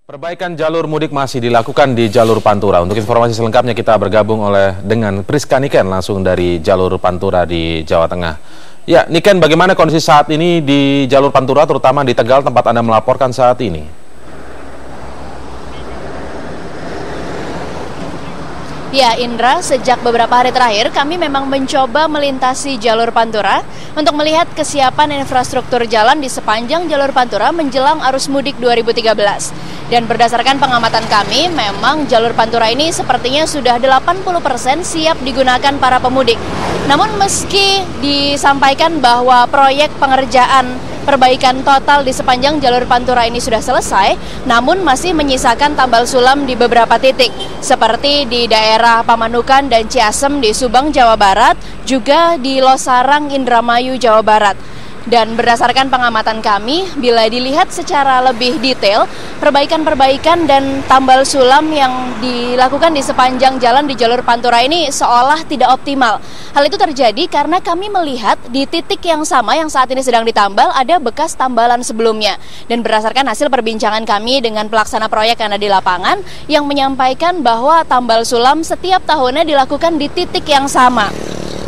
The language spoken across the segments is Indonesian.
Perbaikan jalur mudik masih dilakukan di jalur Pantura. Untuk informasi selengkapnya kita bergabung dengan Priska Niken langsung dari jalur Pantura di Jawa Tengah. Ya, Niken, bagaimana kondisi saat ini di jalur Pantura, terutama di Tegal tempat Anda melaporkan saat ini? Ya, Indra, sejak beberapa hari terakhir kami memang mencoba melintasi jalur Pantura untuk melihat kesiapan infrastruktur jalan di sepanjang jalur Pantura menjelang arus mudik 2013. Dan berdasarkan pengamatan kami, memang jalur Pantura ini sepertinya sudah 80% siap digunakan para pemudik. Namun meski disampaikan bahwa proyek pengerjaan perbaikan total di sepanjang jalur Pantura ini sudah selesai, namun masih menyisakan tambal sulam di beberapa titik, seperti di daerah Pamanukan dan Ciasem di Subang, Jawa Barat, juga di Losarang, Indramayu, Jawa Barat. Dan berdasarkan pengamatan kami, bila dilihat secara lebih detail, perbaikan-perbaikan dan tambal sulam yang dilakukan di sepanjang jalan di jalur Pantura ini seolah tidak optimal. Hal itu terjadi karena kami melihat di titik yang sama yang saat ini sedang ditambal ada bekas tambalan sebelumnya. Dan berdasarkan hasil perbincangan kami dengan pelaksana proyek yang ada di lapangan, yang menyampaikan bahwa tambal sulam setiap tahunnya dilakukan di titik yang sama.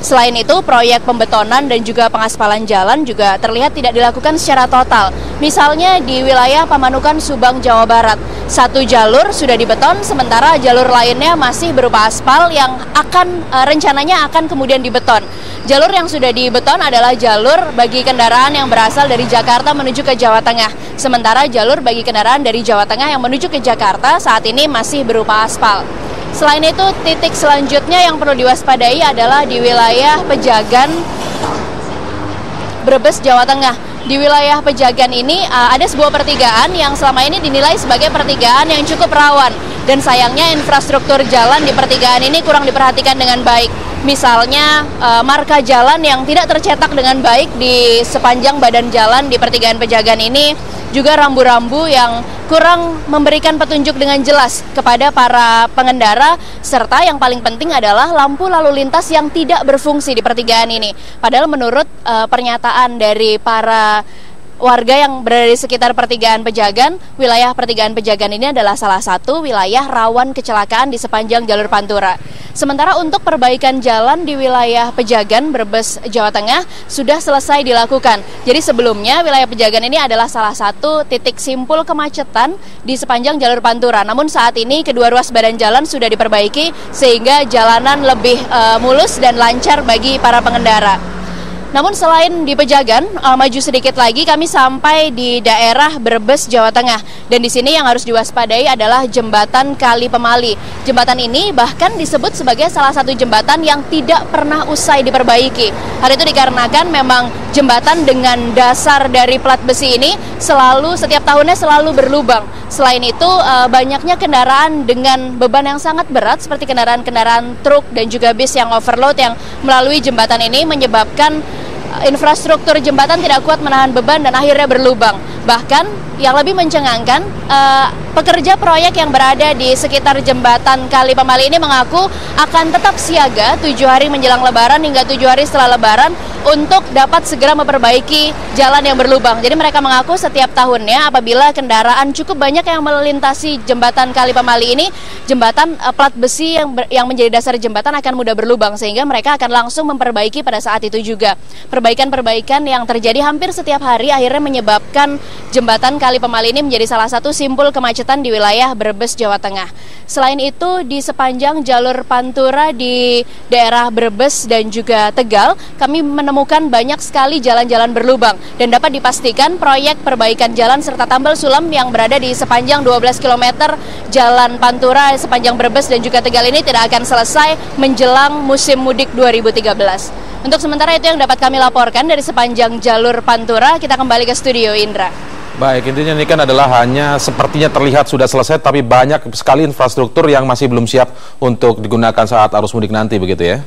Selain itu, proyek pembetonan dan juga pengaspalan jalan juga terlihat tidak dilakukan secara total. Misalnya di wilayah Pamanukan, Subang, Jawa Barat, satu jalur sudah dibeton, sementara jalur lainnya masih berupa aspal yang rencananya akan kemudian dibeton. Jalur yang sudah dibeton adalah jalur bagi kendaraan yang berasal dari Jakarta menuju ke Jawa Tengah. Sementara jalur bagi kendaraan dari Jawa Tengah yang menuju ke Jakarta saat ini masih berupa aspal. Selain itu, titik selanjutnya yang perlu diwaspadai adalah di wilayah Pejagan, Brebes, Jawa Tengah. Di wilayah Pejagan ini ada sebuah pertigaan yang selama ini dinilai sebagai pertigaan yang cukup rawan. Dan sayangnya infrastruktur jalan di pertigaan ini kurang diperhatikan dengan baik. Misalnya marka jalan yang tidak tercetak dengan baik di sepanjang badan jalan di pertigaan Pejagan ini, juga rambu-rambu yang kurang memberikan petunjuk dengan jelas kepada para pengendara, serta yang paling penting adalah lampu lalu lintas yang tidak berfungsi di pertigaan ini. Padahal menurut pernyataan dari para warga yang berada di sekitar pertigaan Pejagan, wilayah pertigaan Pejagan ini adalah salah satu wilayah rawan kecelakaan di sepanjang jalur Pantura. Sementara untuk perbaikan jalan di wilayah Pejagan, Brebes, Jawa Tengah sudah selesai dilakukan. Jadi sebelumnya wilayah Pejagan ini adalah salah satu titik simpul kemacetan di sepanjang jalur Pantura. Namun saat ini kedua ruas badan jalan sudah diperbaiki sehingga jalanan lebih mulus dan lancar bagi para pengendara. Namun selain di Pejagan, maju sedikit lagi kami sampai di daerah Brebes, Jawa Tengah. Dan di sini yang harus diwaspadai adalah jembatan Kali Pemali. Jembatan ini bahkan disebut sebagai salah satu jembatan yang tidak pernah usai diperbaiki. Hal itu dikarenakan memang jembatan dengan dasar dari plat besi ini setiap tahunnya selalu berlubang. Selain itu, banyaknya kendaraan dengan beban yang sangat berat seperti kendaraan-kendaraan truk dan juga bis yang overload yang melalui jembatan ini menyebabkan infrastruktur jembatan tidak kuat menahan beban dan akhirnya berlubang. Bahkan yang lebih mencengangkan, pekerja proyek yang berada di sekitar jembatan Kali Pemali ini mengaku akan tetap siaga 7 hari menjelang Lebaran hingga 7 hari setelah Lebaran untuk dapat segera memperbaiki jalan yang berlubang. Jadi mereka mengaku setiap tahunnya apabila kendaraan cukup banyak yang melintasi jembatan Kali Pemali ini, jembatan plat besi yang menjadi dasar jembatan akan mudah berlubang, sehingga mereka akan langsung memperbaiki pada saat itu juga. Perbaikan-perbaikan yang terjadi hampir setiap hari akhirnya menyebabkan jembatan Kali Pemali ini menjadi salah satu simpul kemacetan di wilayah Brebes, Jawa Tengah. Selain itu, di sepanjang jalur Pantura di daerah Brebes dan juga Tegal, kami menemukan banyak sekali jalan-jalan berlubang. Dan dapat dipastikan proyek perbaikan jalan serta tambal sulam yang berada di sepanjang 12 km jalan Pantura sepanjang Brebes dan juga Tegal ini tidak akan selesai menjelang musim mudik 2013. Untuk sementara itu yang dapat kami laporkan dari sepanjang jalur Pantura. Kita kembali ke studio, Indra. Baik, intinya ini kan adalah hanya sepertinya terlihat sudah selesai, tapi banyak sekali infrastruktur yang masih belum siap untuk digunakan saat arus mudik nanti, begitu ya?